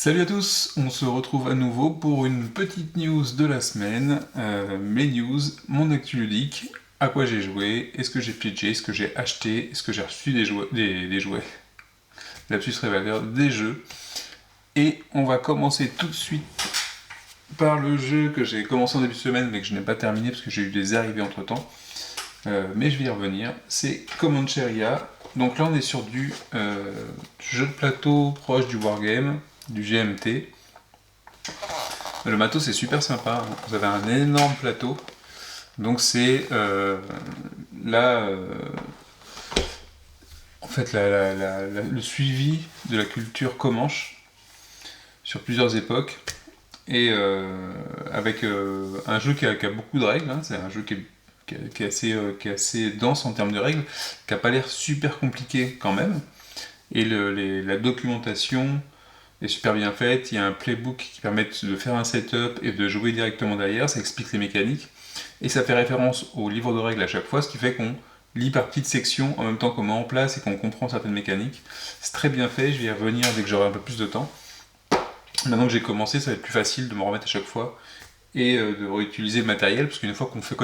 Salut à tous, on se retrouve à nouveau pour une petite news de la semaine, mes news, mon actu ludique, à quoi j'ai joué, est-ce que j'ai pledgé, est-ce que j'ai acheté, est-ce que j'ai reçu des jouets, lapsus révélateur, des jeux. Et on va commencer tout de suite par le jeu que j'ai commencé en début de semaine mais que je n'ai pas terminé parce que j'ai eu des arrivées entre temps. Mais je vais y revenir, c'est Comancheria. Donc là on est sur du jeu de plateau proche du wargame, du GMT. Le matos c'est super sympa, hein. Vous avez un énorme plateau, donc c'est là en fait le suivi de la culture comanche sur plusieurs époques et avec un jeu qui a beaucoup de règles, hein. C'est un jeu qui est assez dense en termes de règles, qui n'a pas l'air super compliqué quand même, et la documentation est super bien faite. Il y a un playbook qui permet de faire un setup et de jouer directement derrière, ça explique les mécaniques, et ça fait référence au livre de règles à chaque fois, ce qui fait qu'on lit par petites sections en même temps qu'on met en place et qu'on comprend certaines mécaniques. C'est très bien fait, je vais y revenir dès que j'aurai un peu plus de temps. Maintenant que j'ai commencé, ça va être plus facile de me remettre à chaque fois et de réutiliser le matériel, parce qu'une fois qu'on fait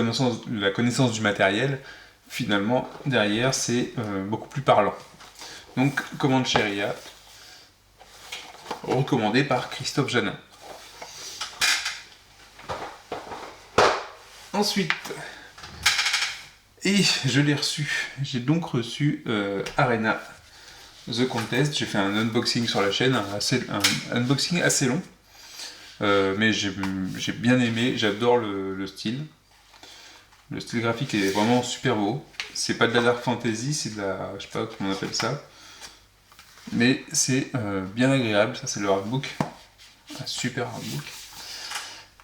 la connaissance du matériel, finalement, derrière, c'est beaucoup plus parlant. Donc, Comancheria, recommandé par Christophe Janin. Ensuite, et je l'ai reçu, j'ai donc reçu Arena The Contest. J'ai fait un unboxing sur la chaîne, un unboxing assez long, mais j'ai bien aimé, j'adore le style. Le style graphique est vraiment super beau. C'est pas de la dark fantasy, c'est de la, je sais pas comment on appelle ça, mais c'est bien agréable. Ça c'est le artbook, un super artbook.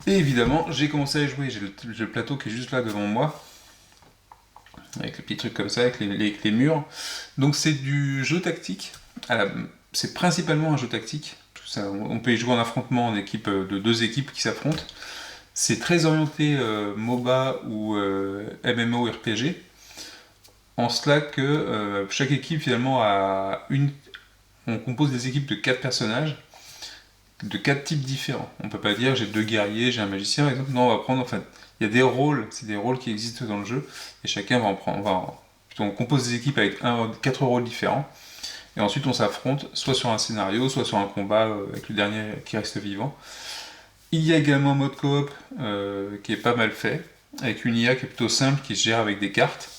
Et évidemment, j'ai commencé à jouer. J'ai le plateau qui est juste là devant moi, avec les petits trucs comme ça, avec les murs. Donc c'est du jeu tactique. C'est principalement un jeu tactique. On peut y jouer en affrontement en équipe de deux équipes qui s'affrontent. C'est très orienté MOBA ou MMORPG. En cela que chaque équipe finalement a une... On compose des équipes de 4 personnages, de 4 types différents. On peut pas dire j'ai 2 guerriers, j'ai un magicien par exemple. Non, on va prendre, enfin, il y a des rôles, c'est des rôles qui existent dans le jeu, et chacun va en prendre, on compose des équipes avec 4 rôles différents, et ensuite on s'affronte soit sur un scénario, soit sur un combat avec le dernier qui reste vivant. Il y a également un mode coop qui est pas mal fait, avec une IA qui est plutôt simple, qui se gère avec des cartes,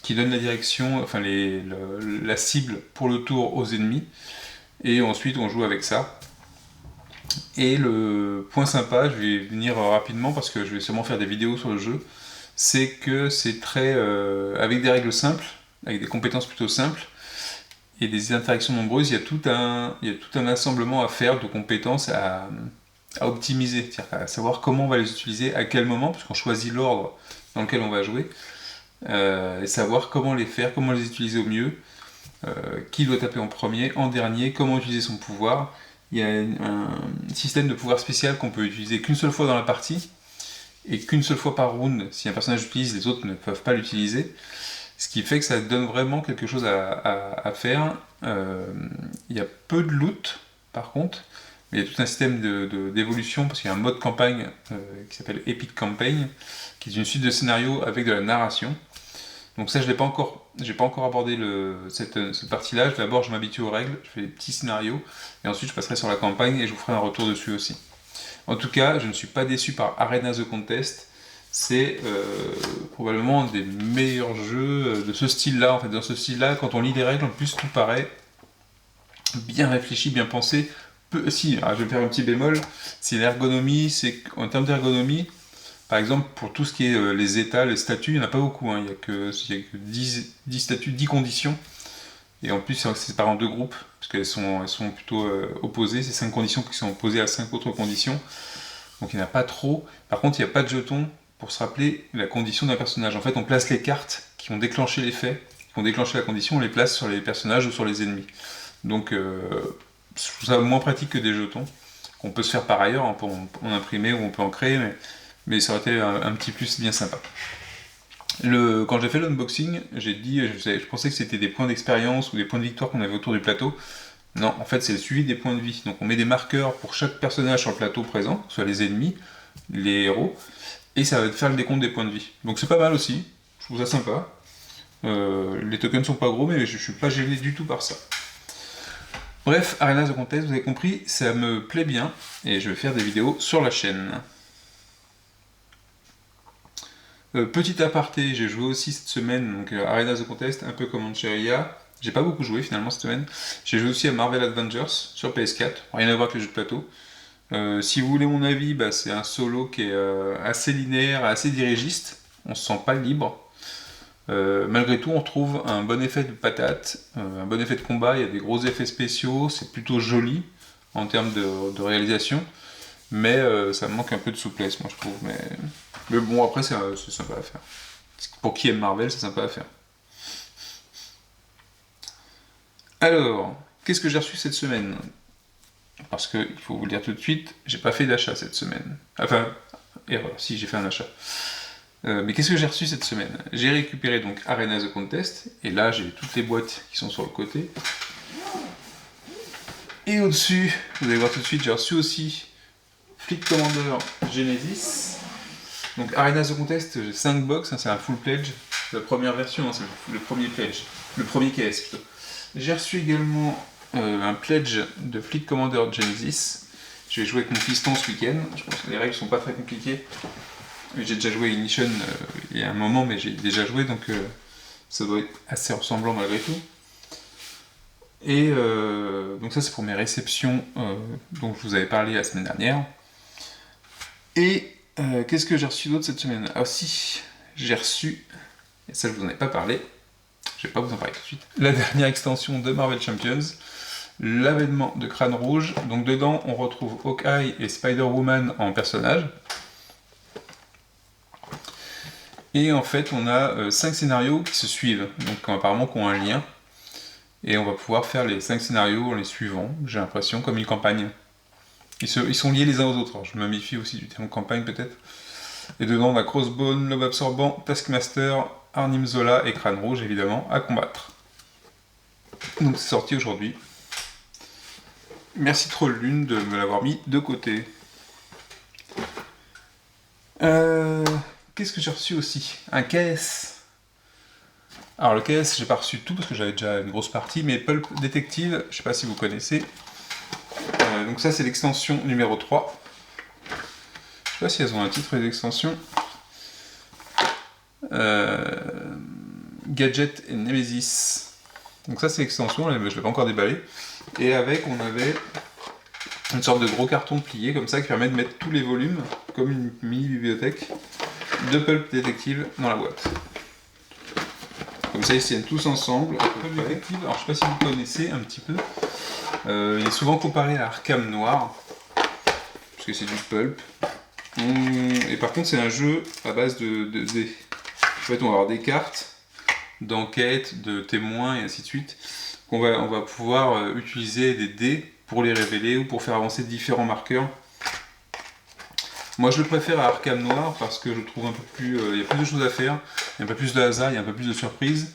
qui donne la direction, enfin la cible pour le tour aux ennemis, et ensuite on joue avec ça. Et le point sympa, je vais venir rapidement parce que je vais sûrement faire des vidéos sur le jeu, c'est que c'est très avec des règles simples, avec des compétences plutôt simples et des interactions nombreuses. Il y a tout un assemblement à faire de compétences à optimiser, c'est-à-dire à savoir comment on va les utiliser, à quel moment, puisqu'on choisit l'ordre dans lequel on va jouer, et savoir comment les faire, comment les utiliser au mieux, qui doit taper en premier, en dernier, comment utiliser son pouvoir. Il y a un système de pouvoir spécial qu'on peut utiliser qu'une seule fois dans la partie, et qu'une seule fois par round. Si un personnage l'utilise, les autres ne peuvent pas l'utiliser. Ce qui fait que ça donne vraiment quelque chose à faire. Il y a peu de loot, par contre, mais il y a tout un système d'évolution, parce qu'il y a un mode campagne qui s'appelle Epic Campaign, qui est une suite de scénarios avec de la narration. Donc ça, je n'ai pas encore abordé cette partie-là. D'abord, je m'habitue aux règles, je fais des petits scénarios, et ensuite je passerai sur la campagne et je vous ferai un retour dessus aussi. En tout cas, je ne suis pas déçu par Arena The Contest. C'est probablement un des meilleurs jeux de ce style-là. En fait, dans ce style-là, quand on lit les règles, en plus, tout paraît bien réfléchi, bien pensé. Si, alors, je vais faire un petit bémol, c'est l'ergonomie, c'est en termes d'ergonomie. Par exemple, pour tout ce qui est les états, les statuts, il n'y en a pas beaucoup, hein. Il n'y a que 10 statuts, 10 conditions. Et en plus, c'est séparé en deux groupes, parce qu'elles sont plutôt opposées. C'est 5 conditions qui sont opposées à 5 autres conditions. Donc il n'y en a pas trop. Par contre, il n'y a pas de jetons pour se rappeler la condition d'un personnage. En fait, on place les cartes qui ont déclenché l'effet, qui ont déclenché la condition, on les place sur les personnages ou sur les ennemis. Donc, je trouve ça moins pratique que des jetons, qu'on peut se faire par ailleurs, on peut en imprimer ou on peut en créer, mais ça aurait été un petit plus bien sympa. Quand j'ai fait l'unboxing, j'ai dit, je pensais que c'était des points d'expérience ou des points de victoire qu'on avait autour du plateau. Non, en fait c'est le suivi des points de vie. Donc on met des marqueurs pour chaque personnage sur le plateau présent, soit les ennemis, les héros, et ça va te faire le décompte des points de vie. Donc c'est pas mal aussi, je trouve ça sympa. Les tokens sont pas gros, mais je suis pas gêné du tout par ça. Bref, Arena The Contest, vous avez compris, ça me plaît bien, et je vais faire des vidéos sur la chaîne. Petit aparté, j'ai joué aussi cette semaine, donc Arena The Contest, un peu comme Ancheria. J'ai pas beaucoup joué finalement cette semaine. J'ai joué aussi à Marvel Avengers sur PS4, rien à voir avec les jeux de plateau. Si vous voulez mon avis, bah, c'est un solo qui est assez linéaire, assez dirigiste. On se sent pas libre. Malgré tout, on retrouve un bon effet de patate, un bon effet de combat. Il y a des gros effets spéciaux, c'est plutôt joli en termes de réalisation. Mais ça me manque un peu de souplesse, moi je trouve. Mais bon, après, c'est sympa à faire. Pour qui aime Marvel, c'est sympa à faire. Alors, qu'est-ce que j'ai reçu cette semaine? Parce que, il faut vous le dire tout de suite, j'ai pas fait d'achat cette semaine. Enfin, erreur, si j'ai fait un achat. Mais qu'est-ce que j'ai reçu cette semaine? J'ai récupéré donc Arena The Contest, et là j'ai toutes les boîtes qui sont sur le côté. Et au-dessus, vous allez voir tout de suite, j'ai reçu aussi Fleet Commander Genesis. Donc Arena The Contest, j'ai 5 box, hein, c'est un full pledge. La première version, hein, c'est le premier pledge. Le premier KS plutôt. J'ai reçu également un pledge de Fleet Commander Genesis. Je vais jouer avec mon piston ce week-end. Je pense que les règles sont pas très compliquées. J'ai déjà joué à Ignition il y a un moment, mais j'ai déjà joué, donc ça doit être assez ressemblant malgré tout. Et donc ça c'est pour mes réceptions dont je vous avais parlé la semaine dernière. Et qu'est-ce que j'ai reçu d'autre cette semaine? Ah si, j'ai reçu, et ça je vous en ai pas parlé, je vais pas vous en parler tout de suite, la dernière extension de Marvel Champions, l'avènement de Crâne Rouge. Donc dedans on retrouve Hawkeye et Spider-Woman en personnages. Et en fait on a 5 scénarios qui se suivent, donc apparemment qui ont un lien. Et on va pouvoir faire les 5 scénarios en les suivant, j'ai l'impression, comme une campagne. Ils sont liés les uns aux autres, alors je me méfie aussi du terme campagne peut-être. Et dedans on a Crossbone, Lobe Absorbant, Taskmaster, Arnim Zola et Crâne Rouge évidemment à combattre. Donc c'est sorti aujourd'hui. Merci Troll Lune de me l'avoir mis de côté. Qu'est-ce que j'ai reçu aussi? Un KS. Alors le KS, j'ai pas reçu tout parce que j'avais déjà une grosse partie, mais Pulp Detective, je sais pas si vous connaissez. Donc ça c'est l'extension numéro 3. Je sais pas si elles ont un titre les extensions. Gadget et Nemesis. Donc ça c'est l'extension, je l'ai pas encore déballé. Et avec on avait une sorte de gros carton plié comme ça qui permet de mettre tous les volumes, comme une mini bibliothèque, de Pulp Detective dans la boîte. Comme ça ils se tiennent tous ensemble. Pulp Detective, alors je sais pas si vous connaissez un petit peu. Il est souvent comparé à Arkham Noir, parce que c'est du pulp. Et par contre c'est un jeu à base de dés. En fait on va avoir des cartes d'enquête, de témoins et ainsi de suite. On va pouvoir utiliser des dés pour les révéler ou pour faire avancer différents marqueurs. Moi je le préfère à Arkham Noir parce que je trouve un peu plus... il y a plus de choses à faire, il y a un peu plus de hasard, il y a un peu plus de surprises.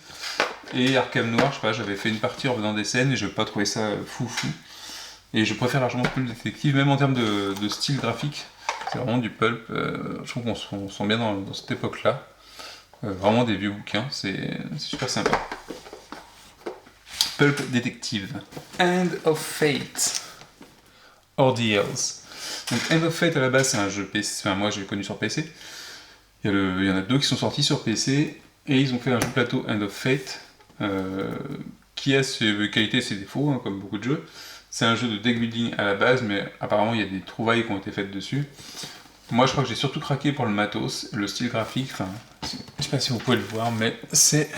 Et Arkham Noir, je sais pas, j'avais fait une partie en faisant des scènes et je n'ai pas trouvé ça fou. Et je préfère largement Pulp Detective, même en termes de style graphique. C'est vraiment du pulp. Je trouve qu'on sent bien dans cette époque-là. Vraiment des vieux bouquins, c'est super sympa. Pulp Detective. End of Fate. Ordeals. Donc End of Fate à la base c'est un jeu PC, enfin moi j'ai connu sur PC. Il y en a 2 qui sont sortis sur PC et ils ont fait un jeu plateau End of Fate qui a ses qualités et ses défauts, hein, comme beaucoup de jeux. C'est un jeu de deck building à la base, mais apparemment il y a des trouvailles qui ont été faites dessus. Moi je crois que j'ai surtout craqué pour le matos, le style graphique, enfin, je sais pas si vous pouvez le voir, mais c'est...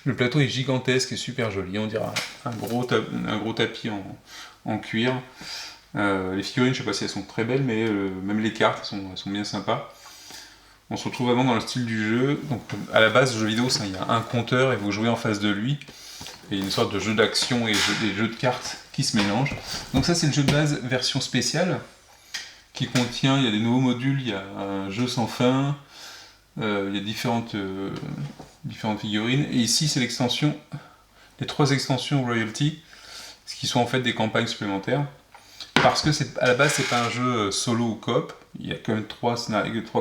Le plateau est gigantesque et super joli, on dirait un gros tapis en cuir. Les figurines, je sais pas si elles sont très belles, mais même les cartes, elles sont bien sympas. On se retrouve vraiment dans le style du jeu. Donc à la base, le jeu vidéo, il y a un compteur et vous jouez en face de lui. Et une sorte de jeu d'action et des jeux de cartes qui se mélangent. Donc ça c'est le jeu de base version spéciale qui contient, il y a des nouveaux modules, il y a un jeu sans fin, il y a différentes figurines. Et ici c'est l'extension, les 3 extensions Royalty ce qui sont en fait des campagnes supplémentaires. Parce que à la base, c'est pas un jeu solo ou coop. Il y a quand même trois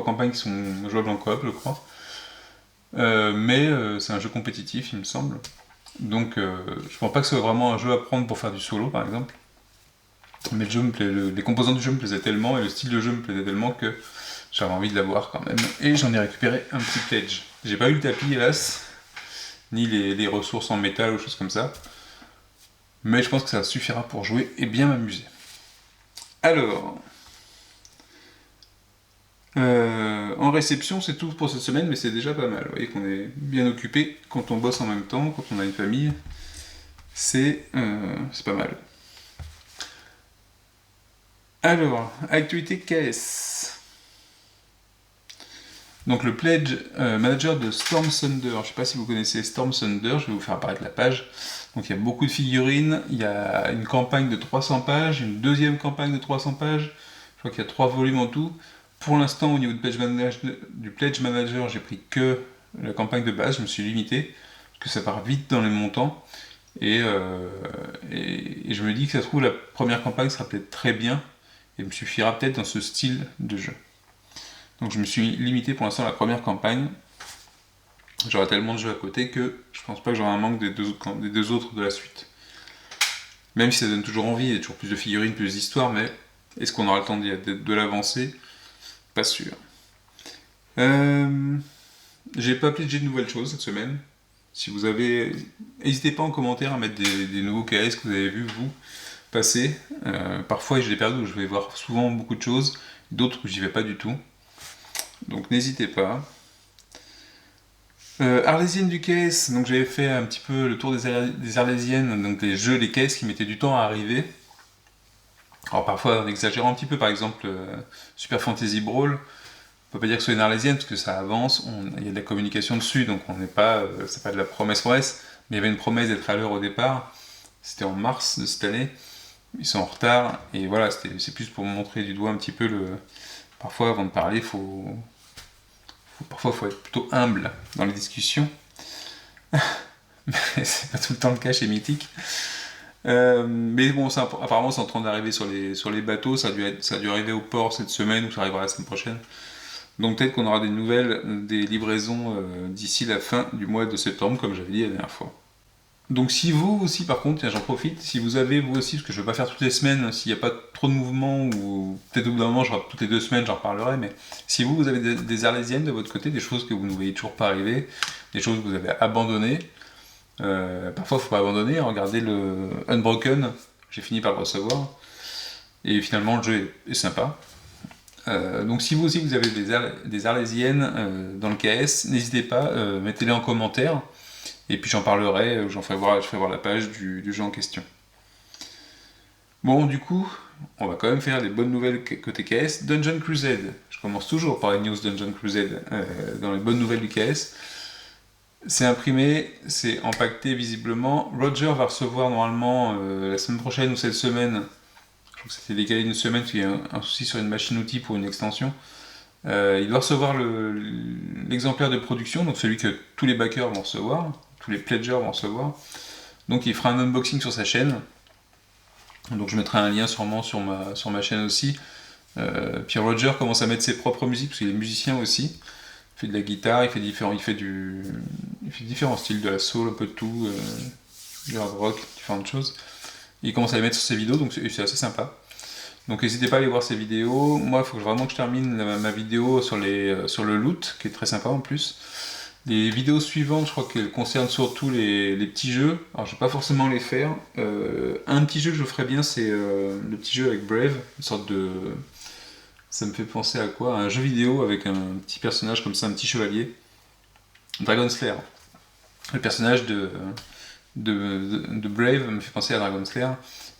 campagnes qui sont jouables en coop, je crois. Mais c'est un jeu compétitif, il me semble. Donc je pense pas que ce soit vraiment un jeu à prendre pour faire du solo, par exemple. Mais le jeu me plaît, les composants du jeu me plaisaient tellement et le style de jeu me plaisait tellement que j'avais envie de l'avoir quand même. Et j'en ai récupéré un petit pledge. J'ai pas eu le tapis, hélas, ni les ressources en métal ou choses comme ça. Mais je pense que ça suffira pour jouer et bien m'amuser. Alors, en réception, c'est tout pour cette semaine, mais c'est déjà pas mal. Vous voyez qu'on est bien occupé quand on bosse en même temps, quand on a une famille. C'est pas mal. Alors, actualité KS. Donc le pledge manager de Storm Thunder. Je ne sais pas si vous connaissez Storm Thunder, je vais vous faire apparaître la page. Donc il y a beaucoup de figurines, il y a une campagne de 300 pages, une deuxième campagne de 300 pages. Je crois qu'il y a 3 volumes en tout. Pour l'instant, au niveau du pledge manager, j'ai pris que la campagne de base, je me suis limité, parce que ça part vite dans les montants. Et je me dis que ça se trouve, la première campagne sera peut-être très bien, et me suffira peut-être dans ce style de jeu. Donc je me suis limité pour l'instant à la première campagne. J'aurai tellement de jeux à côté que je pense pas que j'aurai un manque des deux autres de la suite. Même si ça donne toujours envie, il y a toujours plus de figurines, plus d'histoires, mais est-ce qu'on aura le temps de l'avancer? Pas sûr. J'ai pas pledgé de nouvelles choses cette semaine. Si vous avez... N'hésitez pas en commentaire à mettre des nouveaux KS que vous avez vus, vous, passer. Parfois je les perds où je vais voir souvent beaucoup de choses, d'autres où j'y vais pas du tout. Donc n'hésitez pas. Arlésienne du KS, donc j'avais fait un petit peu le tour des Arlésiennes, donc les jeux, les KS qui mettaient du temps à arriver. Alors parfois en exagérant un petit peu, par exemple Super Fantasy Brawl, on peut pas dire que ce soit une Arlésienne parce que ça avance, il y a de la communication dessus, donc on n'est pas, c'est pas de la promesse, mais il y avait une promesse d'être à l'heure au départ. C'était en mars de cette année, ils sont en retard, et voilà, c'est plus pour montrer du doigt un petit peu Parfois avant de parler, parfois il faut être plutôt humble dans les discussions. Mais c'est pas tout le temps le cas chez Mythic. Mais bon, apparemment c'est en train d'arriver sur les bateaux, ça a dû arriver au port cette semaine ou ça arrivera la semaine prochaine. Donc peut-être qu'on aura des nouvelles, des livraisons d'ici la fin du mois de septembre, comme j'avais dit la dernière fois. Donc si vous aussi, par contre, j'en profite, si vous avez vous aussi, parce que je ne veux pas faire toutes les semaines, s'il n'y a pas trop de mouvements, ou peut-être au bout d'un moment, toutes les 2 semaines, j'en reparlerai, mais si vous avez des Arlésiennes de votre côté, des choses que vous ne voyez toujours pas arriver, des choses que vous avez abandonnées, parfois il ne faut pas abandonner, regardez le Unbroken, j'ai fini par le recevoir, et finalement le jeu est sympa. Donc si vous aussi vous avez des Arlésiennes dans le KS, n'hésitez pas, mettez-les en commentaire. Et puis j'en parlerai, je ferai voir la page du jeu en question. Bon, du coup, on va quand même faire des bonnes nouvelles côté KS. Dungeon Crusade. Je commence toujours par les news Dungeon Crusade dans les bonnes nouvelles du KS. C'est imprimé, c'est empaqueté visiblement. Roger va recevoir normalement la semaine prochaine ou cette semaine. Je crois que c'était décalé d'une semaine parce qu'il y a un souci sur une machine-outil pour une extension. Il doit recevoir l'exemplaire de production, donc celui que tous les backers vont recevoir, tous les pledgers vont recevoir. Donc il fera un unboxing sur sa chaîne. Donc je mettrai un lien sûrement sur ma chaîne aussi. Puis Roger commence à mettre ses propres musiques, parce qu'il est musicien aussi. Il fait de la guitare, il fait différents styles, de la soul, un peu de tout, du hard rock, différentes choses. Et il commence à les mettre sur ses vidéos, donc c'est assez sympa. Donc n'hésitez pas à aller voir ces vidéos. Moi, il faut vraiment que je termine ma vidéo sur le loot, qui est très sympa en plus. Les vidéos suivantes, je crois qu'elles concernent surtout les petits jeux. Alors je vais pas forcément les faire. Un petit jeu que je ferais bien, c'est le petit jeu avec Brave, une sorte de... Ça me fait penser à quoi? Un jeu vidéo avec un petit personnage comme ça, un petit chevalier. Dragon Slayer. Le personnage de Brave me fait penser à Dragon Slayer.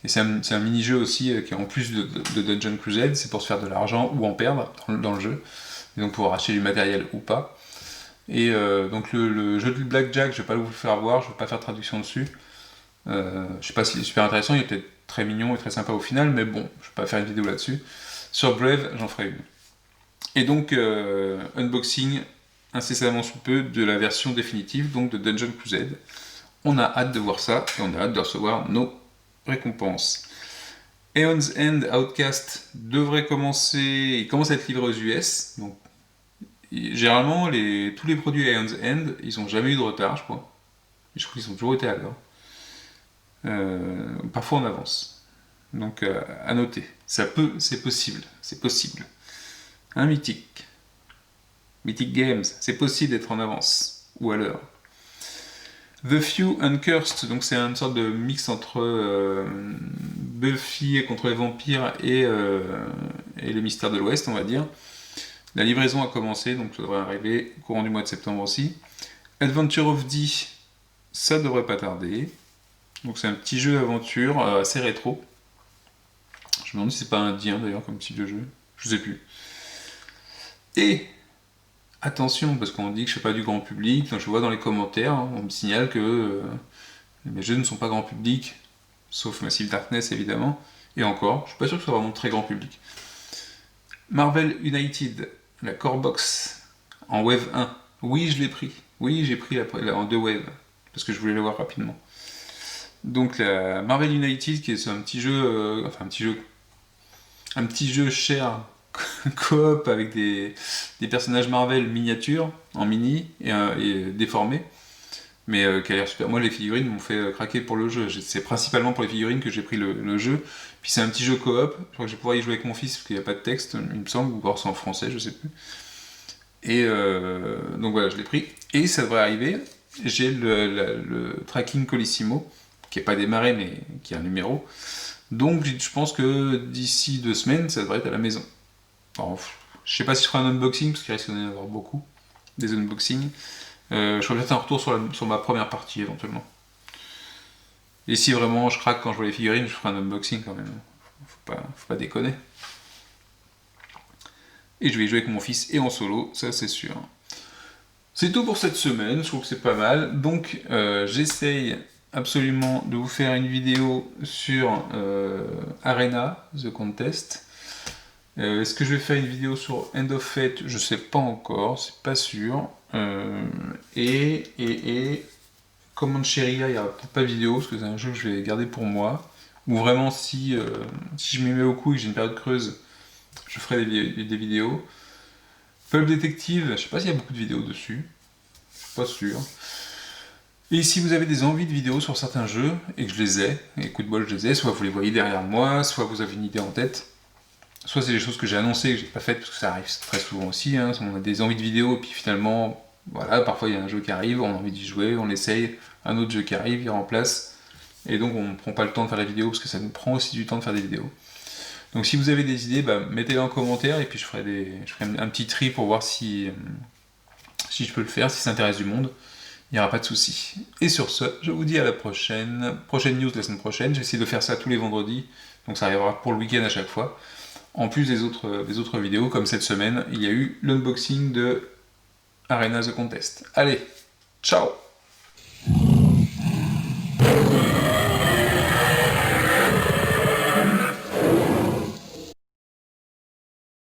Et c'est un mini-jeu aussi qui est en plus de Dungeon Crusade, c'est pour se faire de l'argent ou en perdre dans le jeu. Et donc pouvoir acheter du matériel ou pas. Et donc le jeu du Blackjack, je vais pas vous le faire voir, je vais pas faire de traduction dessus. Je sais pas s'il est super intéressant, il est peut-être très mignon et très sympa au final, mais bon, je vais pas faire une vidéo là-dessus. Sur Brave, j'en ferai une. Et donc, unboxing incessamment sous peu de la version définitive donc de Dungeon Crusade. On a hâte de voir ça et on a hâte de recevoir nos récompenses. Aeon's End Outcast devrait commencer, il commence à être livré aux US, donc généralement tous les produits Aeon's End, ils ont jamais eu de retard, je crois. Je crois qu'ils ont toujours été à l'heure. Parfois en avance. Donc à noter. C'est possible. C'est possible. Un Mythic. Mythic Games, c'est possible d'être en avance. Ou à l'heure. The Few Uncursed, donc c'est une sorte de mix entre Buffy contre les vampires et les mystères de l'Ouest, on va dire. La livraison a commencé, donc ça devrait arriver au courant du mois de septembre aussi. Adventure of D, ça devrait pas tarder. Donc c'est un petit jeu aventure assez rétro. Je me demande si c'est pas indien d'ailleurs comme type de jeu. Je sais plus. Et attention, parce qu'on dit que je ne suis pas du grand public, donc je vois dans les commentaires, on me signale que mes jeux ne sont pas grand public, sauf Massive Darkness évidemment, et encore, je suis pas sûr que ce soit vraiment très grand public. Marvel United, la core box, en Wave 1, oui je l'ai pris, oui j'ai pris en 2 waves, parce que je voulais l'avoir rapidement. Donc la Marvel United, qui est un petit jeu, un petit jeu cher, coop avec des personnages Marvel miniatures, en mini et déformés, mais qui a l'air super. Moi les figurines m'ont fait craquer pour le jeu, c'est principalement pour les figurines que j'ai pris le jeu, puis c'est un petit jeu coop, je crois que je vais pouvoir y jouer avec mon fils parce qu'il n'y a pas de texte, il me semble, ou voir c'est en français, je sais plus. Et donc voilà, je l'ai pris, et ça devrait arriver, j'ai le tracking Colissimo, qui n'est pas démarré mais qui a un numéro, donc je pense que d'ici 2 semaines ça devrait être à la maison. Alors, je sais pas si je ferai un unboxing, parce qu'il risque d'en y avoir beaucoup, des unboxings. Je ferai peut-être un retour sur ma première partie, éventuellement. Et si vraiment je craque quand je vois les figurines, je ferai un unboxing quand même. Faut pas déconner. Et je vais y jouer avec mon fils et en solo, ça c'est sûr. C'est tout pour cette semaine, je trouve que c'est pas mal. Donc j'essaye absolument de vous faire une vidéo sur Arena, The Contest. Est-ce que je vais faire une vidéo sur End of Fate? Je sais pas encore, c'est pas sûr. Et Comancheria, il n'y aura peut-être pas de vidéo, parce que c'est un jeu que je vais garder pour moi. Ou vraiment, si je m'y mets au coup et que j'ai une période creuse, je ferai des vidéos. Pulp Detective, je sais pas s'il y a beaucoup de vidéos dessus. Je suis pas sûr. Et si vous avez des envies de vidéos sur certains jeux, et que je les ai, et coup de bol je les ai, soit vous les voyez derrière moi, soit vous avez une idée en tête, soit c'est des choses que j'ai annoncées et que j'ai pas faites, parce que ça arrive très souvent aussi, hein. On a des envies de vidéos, et puis finalement, voilà, parfois il y a un jeu qui arrive, on a envie d'y jouer, on l'essaye, un autre jeu qui arrive, il remplace, et donc on ne prend pas le temps de faire la vidéo, parce que ça nous prend aussi du temps de faire des vidéos. Donc si vous avez des idées, mettez-les en commentaire, et puis je ferai un petit tri pour voir si je peux le faire, si ça intéresse du monde. Il n'y aura pas de souci. Et sur ce, je vous dis à la prochaine. Prochaine news la semaine prochaine. J'essaie de faire ça tous les vendredis, donc ça arrivera pour le week-end à chaque fois. En plus des autres vidéos, comme cette semaine, il y a eu l'unboxing de Arena The Contest. Allez, ciao!